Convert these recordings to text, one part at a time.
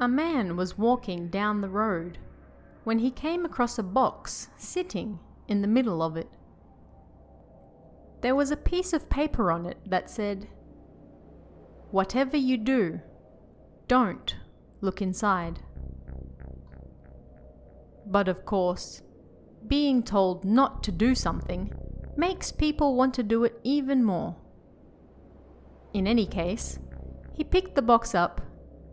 A man was walking down the road when he came across a box sitting in the middle of it. There was a piece of paper on it that said, "Whatever you do, don't look inside." But of course, being told not to do something makes people want to do it even more. In any case, he picked the box up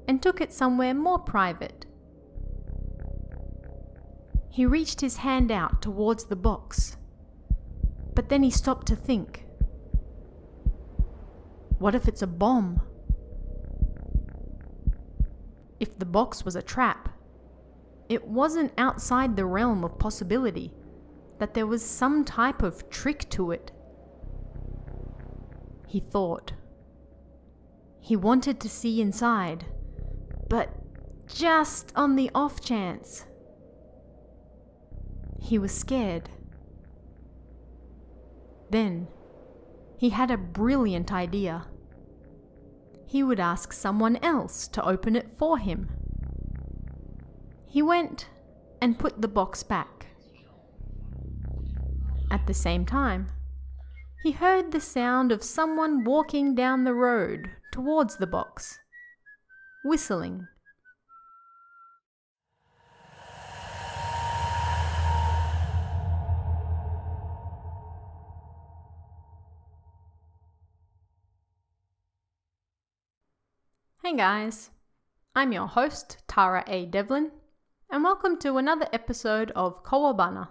and took it somewhere more private. He reached his hand out towards the box, but then he stopped to think. What if it's a bomb? If the box was a trap, it wasn't outside the realm of possibility that there was some type of trick to it. He thought. He wanted to see inside, but just on the off chance. He was scared. Then he had a brilliant idea. He would ask someone else to open it for him. He went and put the box back. At the same time, he heard the sound of someone walking down the road towards the box, whistling. Hey guys, I'm your host, Tara A. Devlin, and welcome to another episode of Kowabana,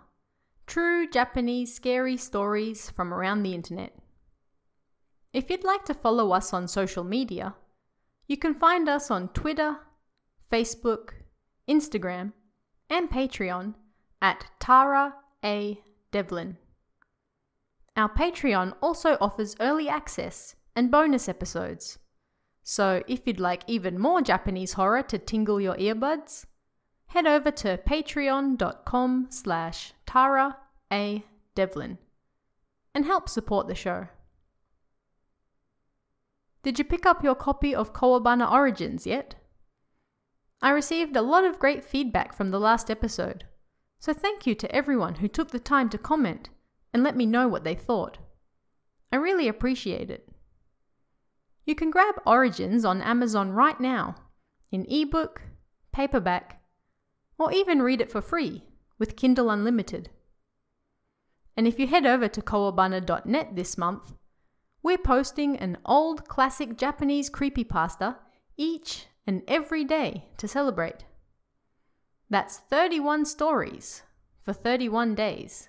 true Japanese scary stories from around the internet. If you'd like to follow us on social media, you can find us on Twitter, Facebook, Instagram, and Patreon at Tara A. Devlin. Our Patreon also offers early access and bonus episodes. So if you'd like even more Japanese horror to tingle your earbuds, head over to patreon.com/Tara A. Devlin and help support the show. Did you pick up your copy of Kowabana Origins yet? I received a lot of great feedback from the last episode, so thank you to everyone who took the time to comment and let me know what they thought. I really appreciate it. You can grab Origins on Amazon right now, in ebook, paperback, or even read it for free with Kindle Unlimited. And if you head over to kowabana.net this month, we're posting an old classic Japanese creepypasta each and every day to celebrate. That's 31 stories for 31 days.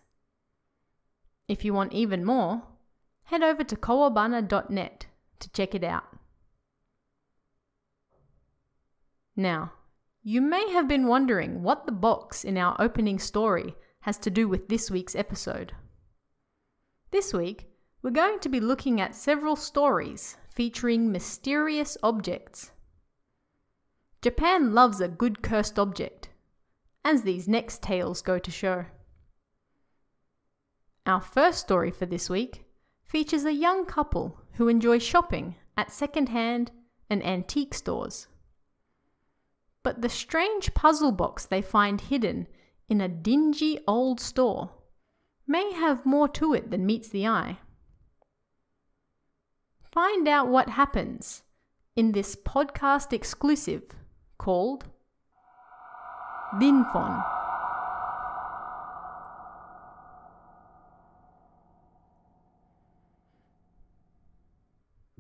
If you want even more, head over to kowabana.net to check it out. Now, you may have been wondering what the box in our opening story has to do with this week's episode. This week, we're going to be looking at several stories featuring mysterious objects. Japan loves a good cursed object, as these next tales go to show. Our first story for this week features a young couple who enjoy shopping at second-hand and antique stores. But the strange puzzle box they find hidden in a dingy old store may have more to it than meets the eye. Find out what happens in this podcast exclusive called Dinfon.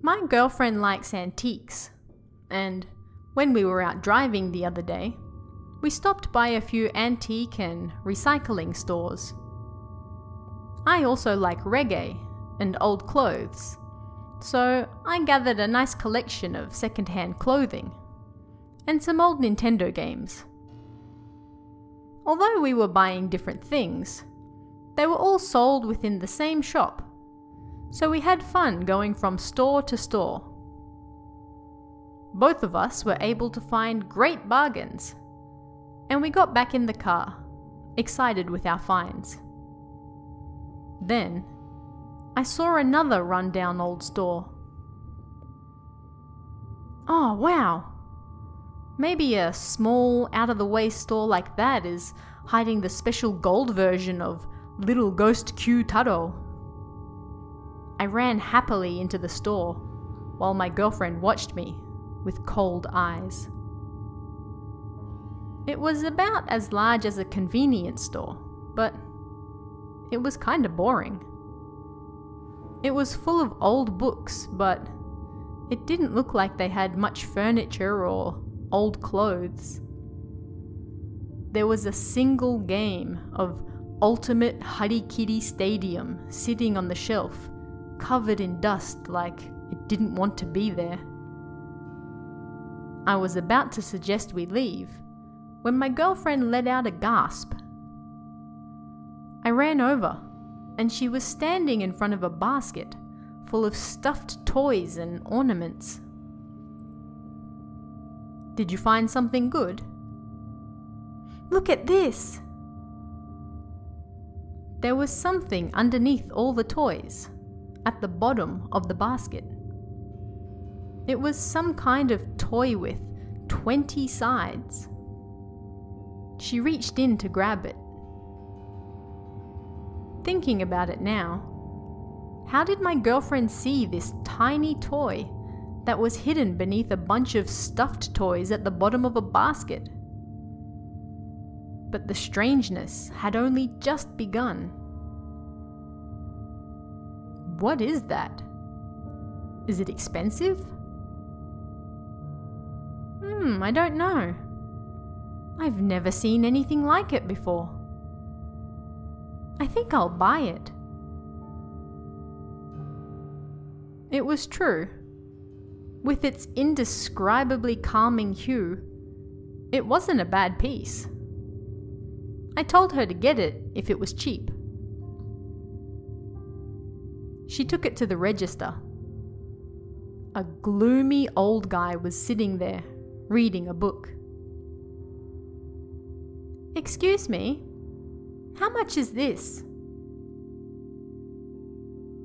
My girlfriend likes antiques, and when we were out driving the other day, we stopped by a few antique and recycling stores. I also like reggae and old clothes, so I gathered a nice collection of second-hand clothing and some old Nintendo games. Although we were buying different things, they were all sold within the same shop, so we had fun going from store to store. Both of us were able to find great bargains, and we got back in the car, excited with our finds. Then, I saw another run-down old store. Oh wow! Maybe a small, out-of-the-way store like that is hiding the special gold version of Little Ghost Q Taro. I ran happily into the store, while my girlfriend watched me with cold eyes. It was about as large as a convenience store, but it was kinda boring. It was full of old books, but it didn't look like they had much furniture or old clothes. There was a single game of Ultimate Harikiri Stadium sitting on the shelf, covered in dust like it didn't want to be there. I was about to suggest we leave when my girlfriend let out a gasp. I ran over, and she was standing in front of a basket full of stuffed toys and ornaments. "Did you find something good?" "Look at this!" There was something underneath all the toys, at the bottom of the basket. It was some kind of toy with 20 sides. She reached in to grab it. Thinking about it now, how did my girlfriend see this tiny toy that was hidden beneath a bunch of stuffed toys at the bottom of a basket? But the strangeness had only just begun. What is that? Is it expensive? I don't know. I've never seen anything like it before. I think I'll buy it. It was true. With its indescribably calming hue, it wasn't a bad piece. I told her to get it if it was cheap. She took it to the register. A gloomy old guy was sitting there, reading a book. "Excuse me, how much is this?"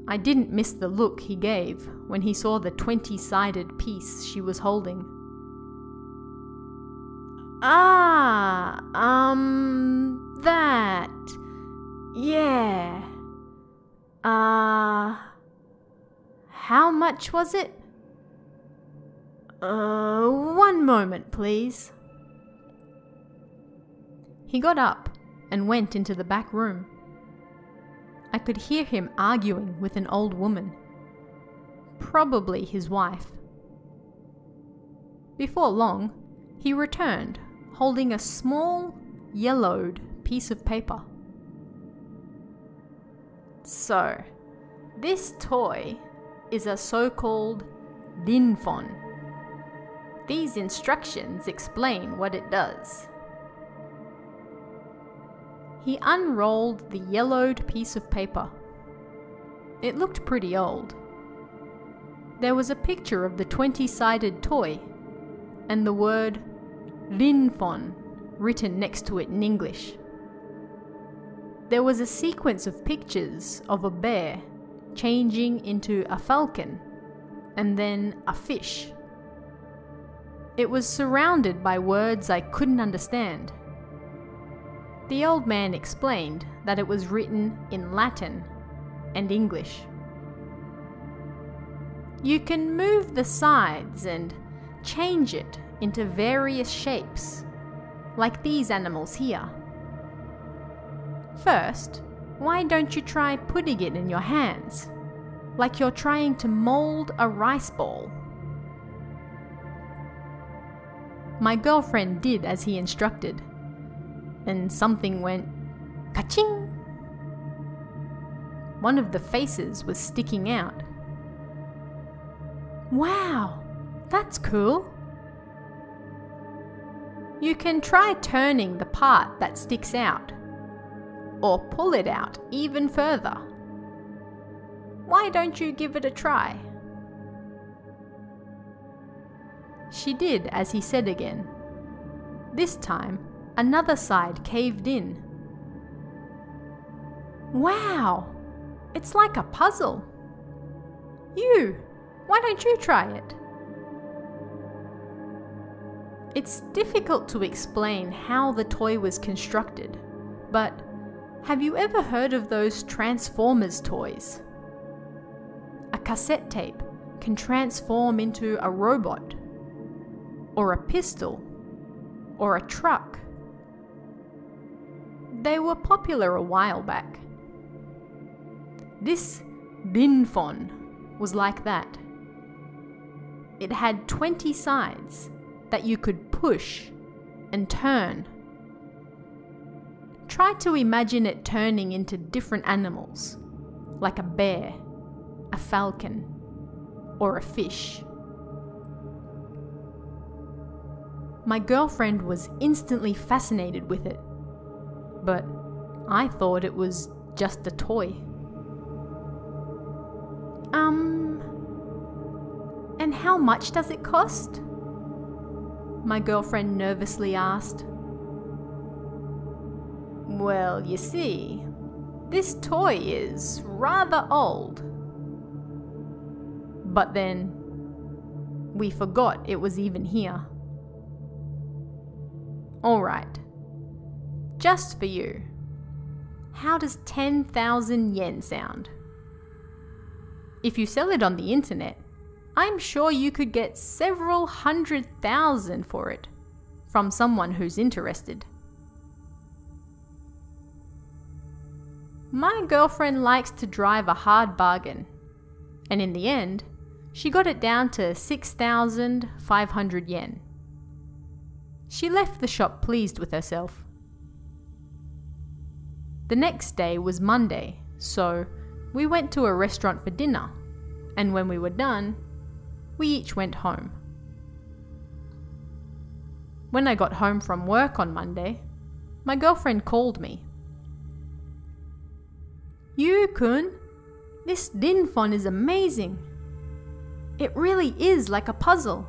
I didn't miss the look he gave when he saw the 20-sided piece she was holding. That. Yeah. How much was it? 1 moment, please. He got up and went into the back room. I could hear him arguing with an old woman, probably his wife. Before long, he returned, holding a small, yellowed piece of paper. "So, this toy is a so-called linfon. These instructions explain what it does." He unrolled the yellowed piece of paper. It looked pretty old. There was a picture of the 20-sided toy, and the word linfon written next to it in English. There was a sequence of pictures of a bear changing into a falcon, and then a fish. It was surrounded by words I couldn't understand. The old man explained that it was written in Latin and English. You can move the sides and change it into various shapes, like these animals here. First, why don't you try putting it in your hands, like you're trying to mold a rice ball? My girlfriend did as he instructed, and something went ka-ching. One of the faces was sticking out. Wow, that's cool. You can try turning the part that sticks out, or pull it out even further. Why don't you give it a try? She did as he said again. This time, another side caved in. Wow, it's like a puzzle. Why don't you try it? It's difficult to explain how the toy was constructed, but have you ever heard of those Transformers toys? A cassette tape can transform into a robot, or a pistol, or a truck. They were popular a while back. This Linfon was like that. It had 20 sides that you could push and turn. Try to imagine it turning into different animals, like a bear, a falcon, or a fish. My girlfriend was instantly fascinated with it, but I thought it was just a toy. And how much does it cost? My girlfriend nervously asked. Well, you see, this toy is rather old. But then, we forgot it was even here. Alright, just for you, how does 10,000 yen sound? If you sell it on the internet, I'm sure you could get several 100,000 for it from someone who's interested. My girlfriend likes to drive a hard bargain, and in the end, she got it down to 6,500 yen. She left the shop pleased with herself. The next day was Monday, so we went to a restaurant for dinner, and when we were done, we each went home. When I got home from work on Monday, my girlfriend called me. "Yu-kun, this Linfon is amazing. It really is like a puzzle,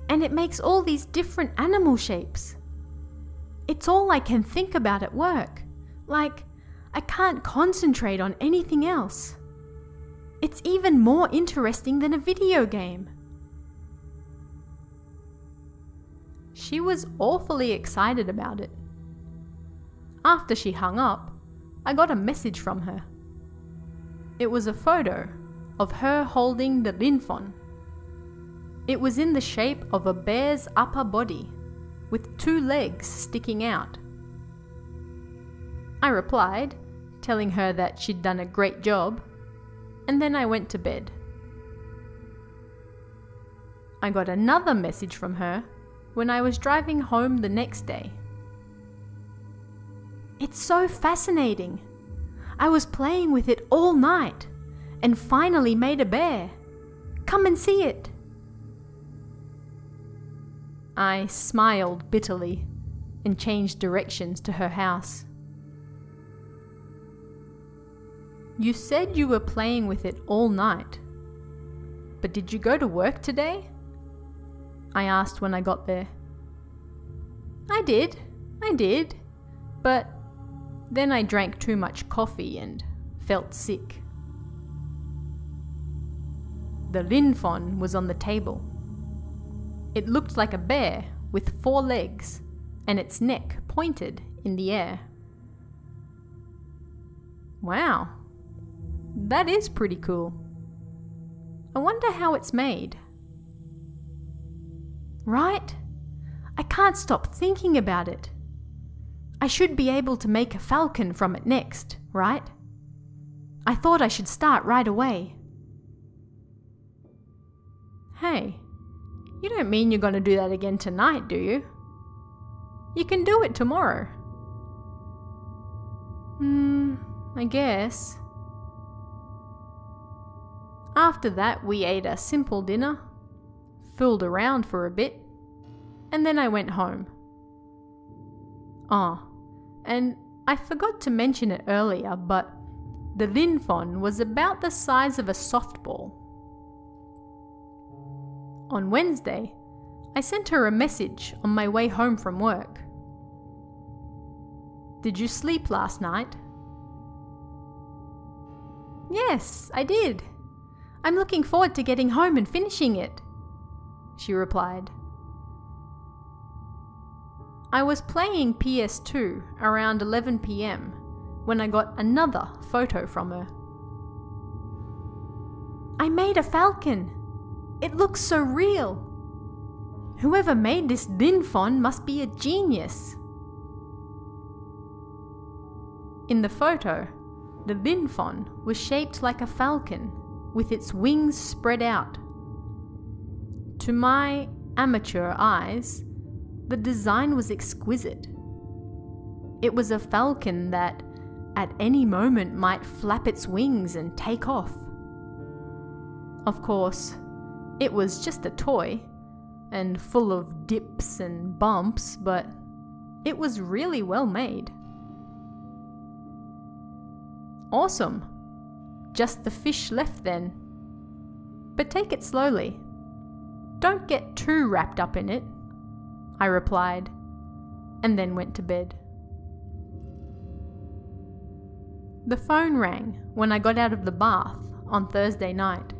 and it makes all these different animal shapes. It's all I can think about at work, like I can't concentrate on anything else. It's even more interesting than a video game." She was awfully excited about it. After she hung up, I got a message from her. It was a photo of her holding the Linfon. It was in the shape of a bear's upper body, with 2 legs sticking out. I replied, telling her that she'd done a great job, and then I went to bed. I got another message from her when I was driving home the next day. "It's so fascinating. I was playing with it all night and finally made a bear. Come and see it." I smiled bitterly and changed directions to her house. "You said you were playing with it all night, but did you go to work today?" I asked when I got there. I did, but then I drank too much coffee and felt sick." The Linfon was on the table. It looked like a bear with 4 legs and its neck pointed in the air. Wow, that is pretty cool. I wonder how it's made. Right? I can't stop thinking about it. I should be able to make a falcon from it next, right? I thought I should start right away. Hey, you don't mean you're going to do that again tonight, do you? You can do it tomorrow. I guess. After that, we ate a simple dinner, fooled around for a bit, and then I went home. Oh, and I forgot to mention it earlier, but the Linfon was about the size of a softball. On Wednesday, I sent her a message on my way home from work. "Did you sleep last night?" "Yes, I did. I'm looking forward to getting home and finishing it," she replied. I was playing PS2 around 11 p.m. when I got another photo from her. I made a falcon! It looks so real! Whoever made this linfon must be a genius! In the photo, the linfon was shaped like a falcon with its wings spread out. To my amateur eyes, the design was exquisite. It was a falcon that, at any moment, might flap its wings and take off. Of course, it was just a toy, and full of dips and bumps, but it was really well made. Awesome! Just the fish left then. But take it slowly. Don't get too wrapped up in it, I replied, and then went to bed. The phone rang when I got out of the bath on Thursday night.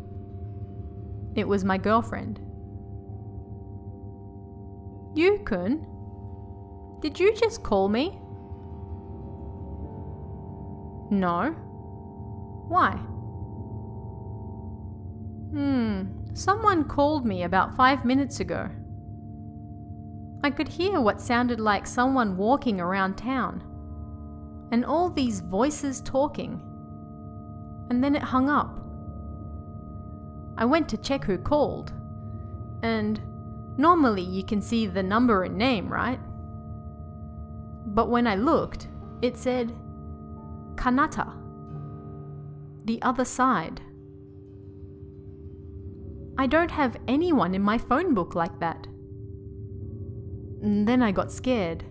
It was my girlfriend. Yukun, did you just call me? No. Why? Someone called me about 5 minutes ago. I could hear what sounded like someone walking around town, and all these voices talking, and then it hung up. I went to check who called, and normally you can see the number and name, right? But when I looked, it said Kanata, the other side. I don't have anyone in my phone book like that. And then I got scared.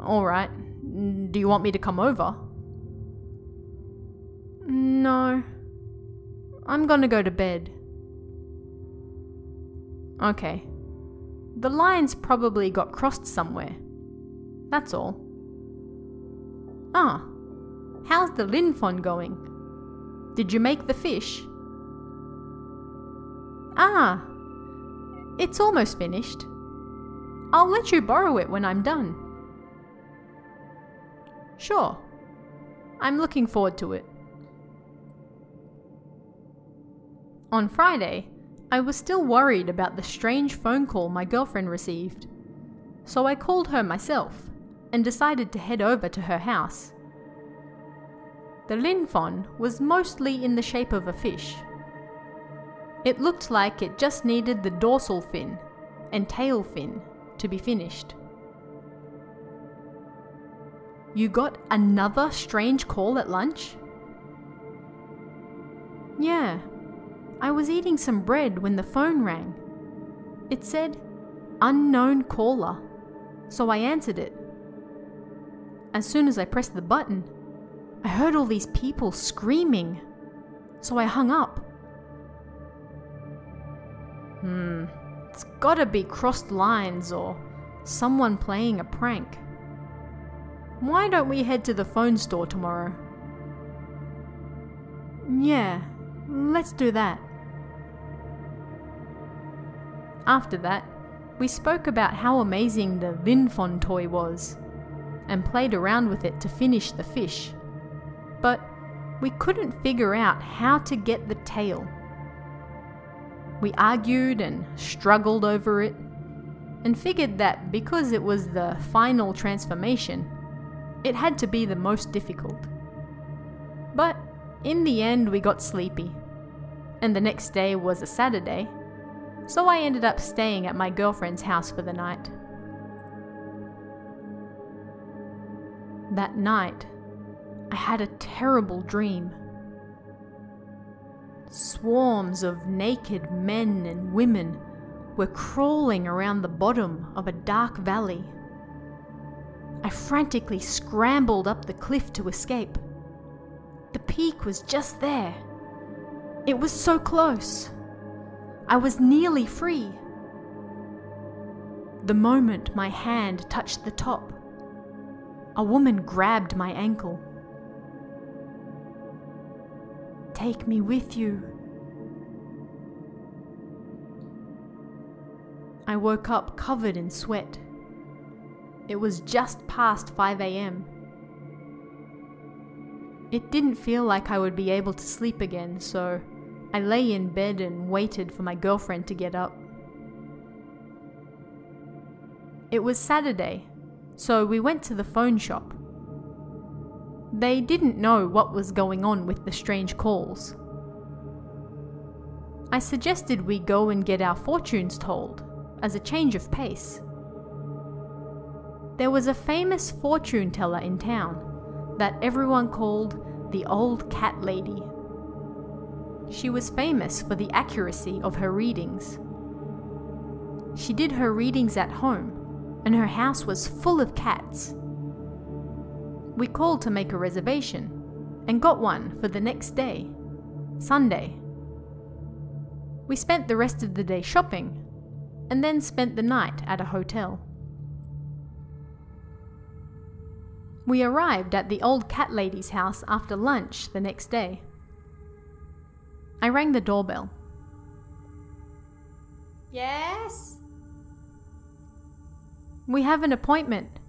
Alright, do you want me to come over? No, I'm gonna go to bed. Okay, the lines probably got crossed somewhere. That's all. Ah, how's the linfon going? Did you make the fish? Ah, it's almost finished. I'll let you borrow it when I'm done. Sure, I'm looking forward to it. On Friday, I was still worried about the strange phone call my girlfriend received, so I called her myself and decided to head over to her house. The linfon was mostly in the shape of a fish. It looked like it just needed the dorsal fin and tail fin to be finished. You got another strange call at lunch? Yeah, I was eating some bread when the phone rang. It said, "Unknown caller," so I answered it. As soon as I pressed the button, I heard all these people screaming, so I hung up. It's gotta be crossed lines or someone playing a prank. Why don't we head to the phone store tomorrow? Yeah, let's do that. After that, we spoke about how amazing the linfon toy was, and played around with it to finish the fish. But we couldn't figure out how to get the tail. We argued and struggled over it, and figured that because it was the final transformation, it had to be the most difficult. But in the end we got sleepy, and the next day was a Saturday, so I ended up staying at my girlfriend's house for the night. That night, I had a terrible dream. Swarms of naked men and women were crawling around the bottom of a dark valley. I frantically scrambled up the cliff to escape. The peak was just there. It was so close. I was nearly free. The moment my hand touched the top, a woman grabbed my ankle. "Take me with you." I woke up covered in sweat. It was just past 5 a.m. It didn't feel like I would be able to sleep again, so I lay in bed and waited for my girlfriend to get up. It was Saturday, so we went to the phone shop. They didn't know what was going on with the strange calls. I suggested we go and get our fortunes told, as a change of pace. There was a famous fortune teller in town that everyone called the Old Cat Lady. She was famous for the accuracy of her readings. She did her readings at home, and her house was full of cats. We called to make a reservation, and got one for the next day, Sunday. We spent the rest of the day shopping, and then spent the night at a hotel. We arrived at the Old Cat Lady's house after lunch the next day. I rang the doorbell. Yes? We have an appointment.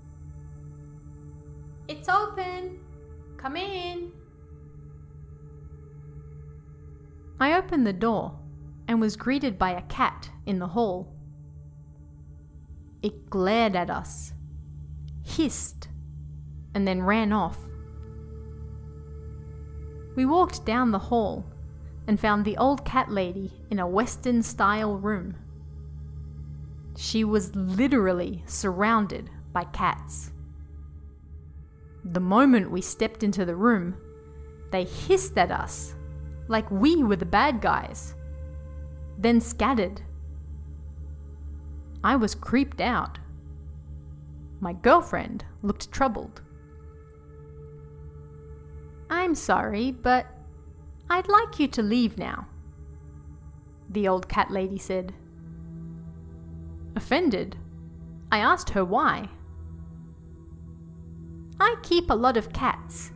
It's open. Come in. I opened the door and was greeted by a cat in the hall. It glared at us, hissed, and then ran off. We walked down the hall and found the Old Cat Lady in a Western-style room. She was literally surrounded by cats. The moment we stepped into the room, they hissed at us like we were the bad guys, then scattered. I was creeped out. My girlfriend looked troubled. "I'm sorry, but I'd like you to leave now," the Old Cat Lady said. Offended, I asked her why. "I keep a lot of cats.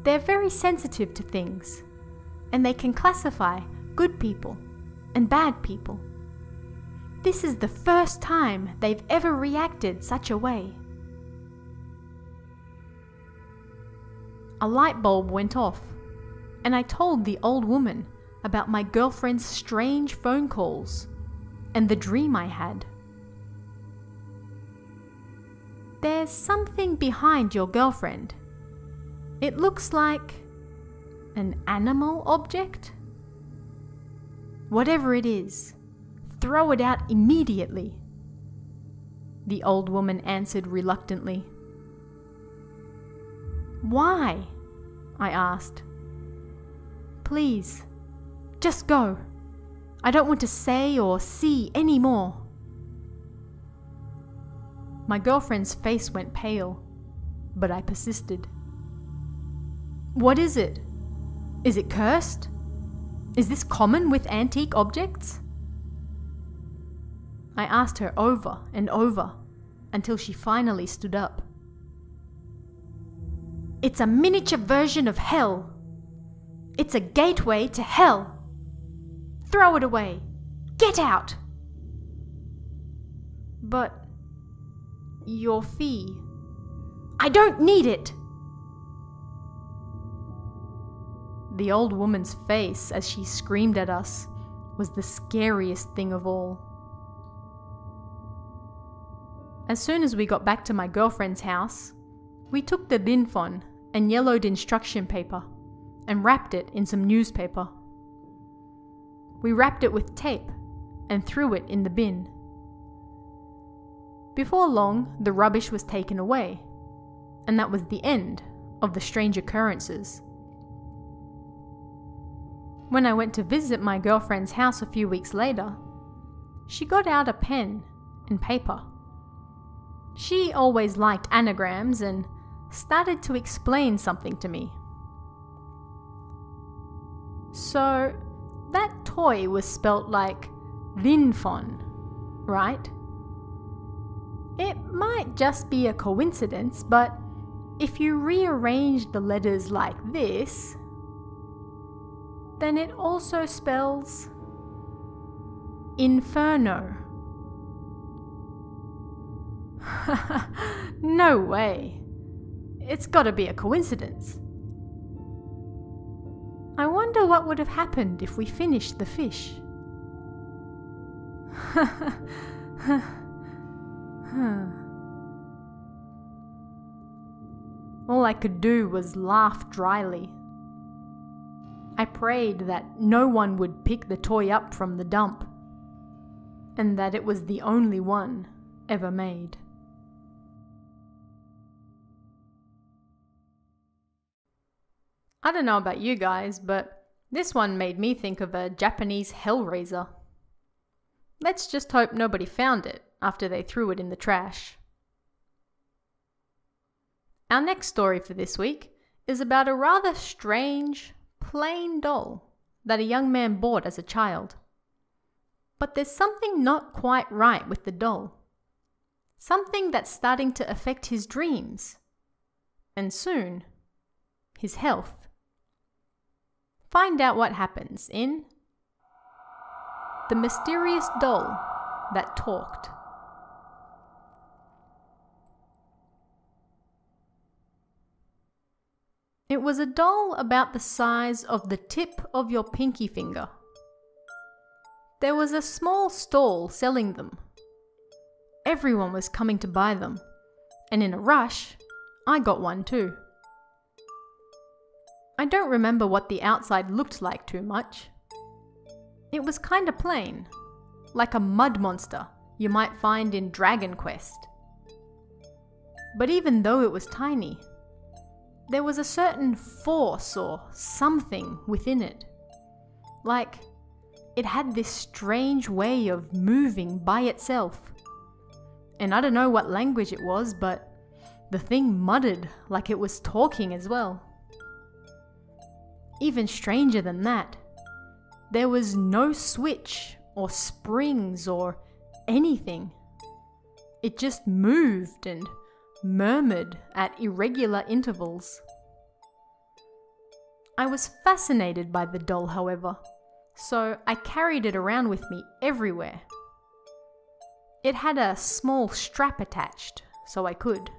They're very sensitive to things, and they can classify good people and bad people. This is the first time they've ever reacted such a way." A light bulb went off, and I told the old woman about my girlfriend's strange phone calls and the dream I had. "There's something behind your girlfriend. It looks like an animal object. Whatever it is, throw it out immediately," the old woman answered reluctantly. "Why?" I asked. "Please, just go. I don't want to say or see any more." My girlfriend's face went pale, but I persisted. "What is it? Is it cursed? Is this common with antique objects?" I asked her over and over until she finally stood up. "It's a miniature version of hell. It's a gateway to hell. Throw it away. Get out." "But your fee." "I don't need it." The old woman's face as she screamed at us was the scariest thing of all. As soon as we got back to my girlfriend's house, we took the linfon and yellowed instruction paper and wrapped it in some newspaper. We wrapped it with tape and threw it in the bin. Before long, the rubbish was taken away, and that was the end of the strange occurrences. When I went to visit my girlfriend's house a few weeks later, she got out a pen and paper. She always liked anagrams and started to explain something to me. "So, that toy was spelt like linfon, right? It might just be a coincidence, but if you rearrange the letters like this, then it also spells inferno, No way. It's gotta be a coincidence. I wonder what would have happened if we finished the fish. All I could do was laugh dryly. I prayed that no one would pick the toy up from the dump, and that it was the only one ever made. I don't know about you guys, but this one made me think of a Japanese hellraiser. Let's just hope nobody found it after they threw it in the trash. Our next story for this week is about a rather strange, plain doll that a young man bought as a child. But there's something not quite right with the doll. Something that's starting to affect his dreams. And soon, his health. Find out what happens in The Mysterious Doll That Talked. It was a doll about the size of the tip of your pinky finger. There was a small stall selling them. Everyone was coming to buy them, and in a rush, I got one too. I don't remember what the outside looked like too much. It was kinda plain, like a mud monster you might find in Dragon Quest. But even though it was tiny, there was a certain force or something within it. Like, it had this strange way of moving by itself. And I don't know what language it was, but the thing muttered like it was talking as well. Even stranger than that, there was no switch or springs or anything. It just moved and murmured at irregular intervals. I was fascinated by the doll, however, so I carried it around with me everywhere. It had a small strap attached, so I could.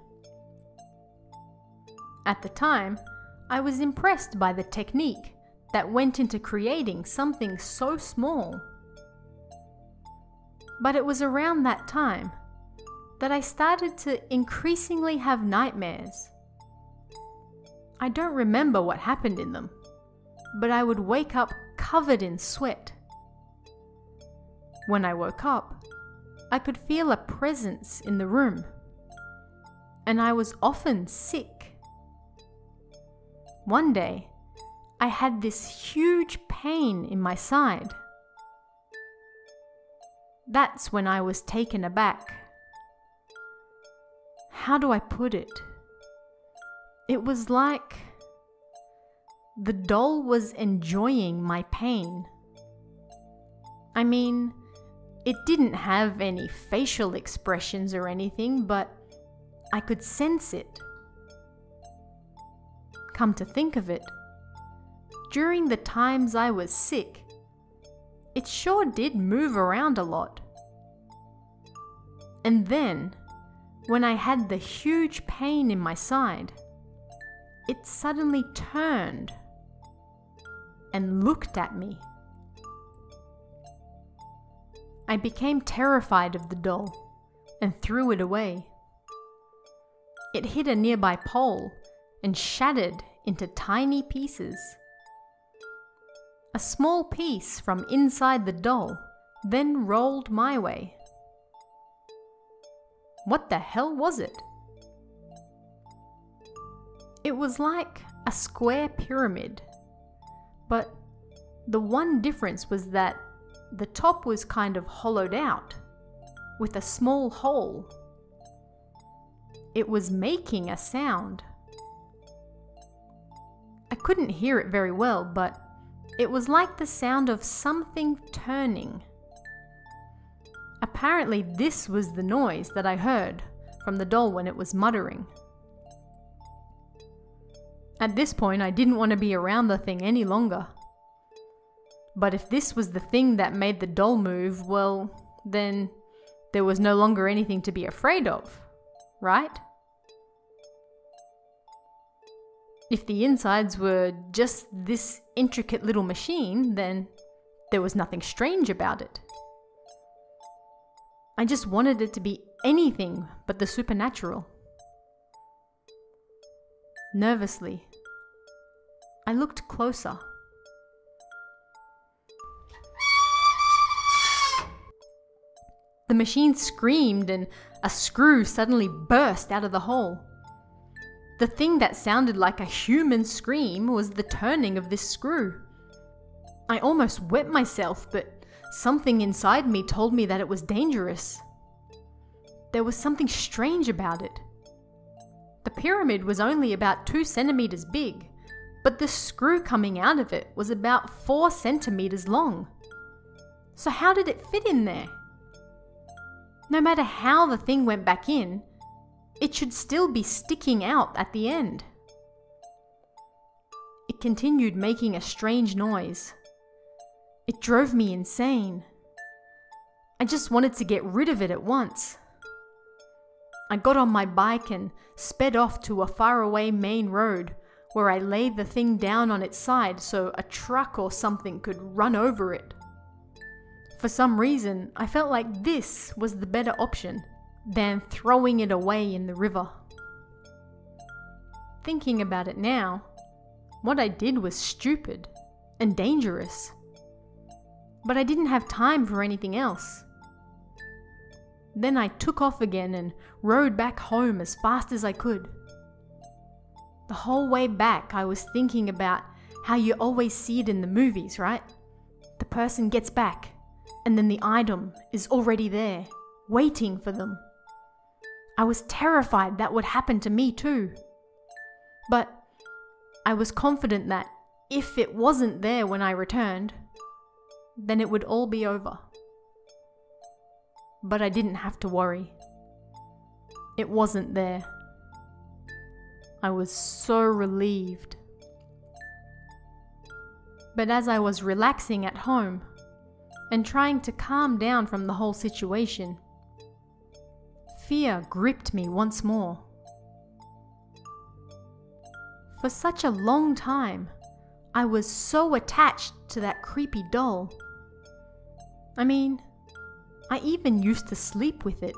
At the time, I was impressed by the technique that went into creating something so small. But it was around that time that I started to increasingly have nightmares. I don't remember what happened in them, but I would wake up covered in sweat. When I woke up, I could feel a presence in the room, and I was often sick. One day, I had this huge pain in my side. That's when I was taken aback. How do I put it? It was like the doll was enjoying my pain. I mean, it didn't have any facial expressions or anything, but I could sense it. Come to think of it, during the times I was sick, it sure did move around a lot. And then, when I had the huge pain in my side, it suddenly turned and looked at me. I became terrified of the doll and threw it away. It hit a nearby pole and shattered into tiny pieces. A small piece from inside the doll then rolled my way. What the hell was it? It was like a square pyramid, but the one difference was that the top was kind of hollowed out, with a small hole. It was making a sound. I couldn't hear it very well, but it was like the sound of something turning. Apparently this was the noise that I heard from the doll when it was muttering. At this point, I didn't want to be around the thing any longer. But if this was the thing that made the doll move, well, then there was no longer anything to be afraid of, right? If the insides were just this intricate little machine, then there was nothing strange about it. I just wanted it to be anything but the supernatural. Nervously, I looked closer. The machine screamed and a screw suddenly burst out of the hole. The thing that sounded like a human scream was the turning of this screw. I almost wet myself, but something inside me told me that it was dangerous. There was something strange about it. The pyramid was only about 2 centimeters big, but the screw coming out of it was about 4 centimeters long. So how did it fit in there? No matter how the thing went back in, it should still be sticking out at the end. It continued making a strange noise. It drove me insane. I just wanted to get rid of it at once. I got on my bike and sped off to a faraway main road where I laid the thing down on its side so a truck or something could run over it. For some reason, I felt like this was the better option than throwing it away in the river. Thinking about it now, what I did was stupid and dangerous. But I didn't have time for anything else. Then I took off again and rode back home as fast as I could. The whole way back, I was thinking about how you always see it in the movies, right? The person gets back, and then the item is already there, waiting for them. I was terrified that would happen to me too. But I was confident that if it wasn't there when I returned, then it would all be over. But I didn't have to worry. It wasn't there. I was so relieved. But as I was relaxing at home and trying to calm down from the whole situation, fear gripped me once more. For such a long time, I was so attached to that creepy doll. I mean, I even used to sleep with it.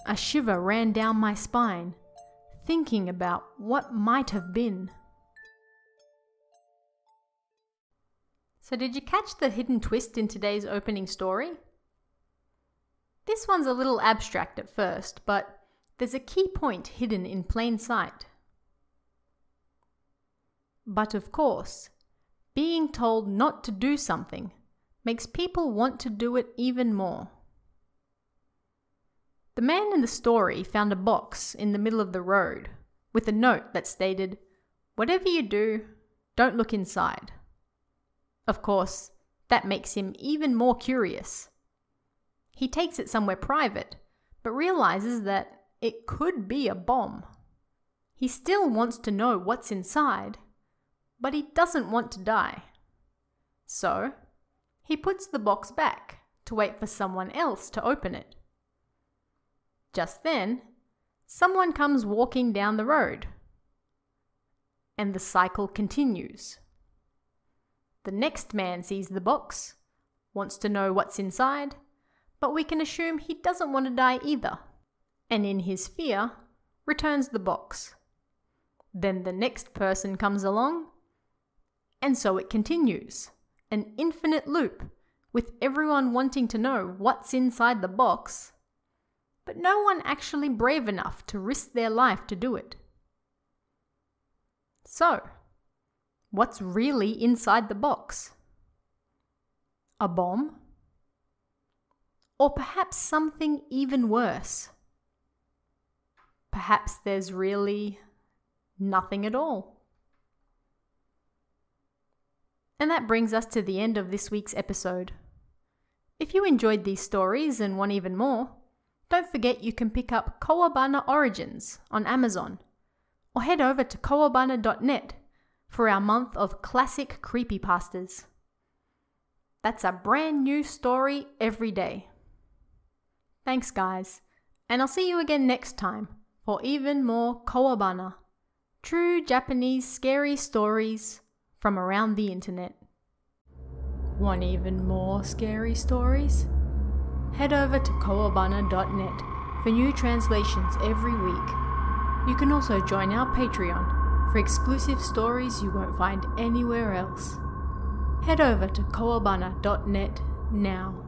A shiver ran down my spine, thinking about what might have been. So did you catch the hidden twist in today's opening story? This one's a little abstract at first, but there's a key point hidden in plain sight. But of course, being told not to do something makes people want to do it even more. The man in the story found a box in the middle of the road with a note that stated, "Whatever you do, don't look inside." Of course, that makes him even more curious. He takes it somewhere private, but realizes that it could be a bomb. He still wants to know what's inside, but he doesn't want to die. So, he puts the box back to wait for someone else to open it. Just then, someone comes walking down the road, and the cycle continues. The next man sees the box, wants to know what's inside, but we can assume he doesn't want to die either, and in his fear, returns the box. Then the next person comes along, and so it continues, an infinite loop, with everyone wanting to know what's inside the box, but no one actually brave enough to risk their life to do it. So, what's really inside the box? A bomb? Or perhaps something even worse? Perhaps there's really nothing at all. And that brings us to the end of this week's episode. If you enjoyed these stories and want even more, don't forget you can pick up Kowabana Origins on Amazon, or head over to kowabana.net for our month of classic creepypastas. That's a brand new story every day. Thanks guys, and I'll see you again next time for even more Kowabana, true Japanese scary stories from around the internet. Want even more scary stories? Head over to kowabana.net for new translations every week. You can also join our Patreon for exclusive stories you won't find anywhere else. Head over to kowabana.net now.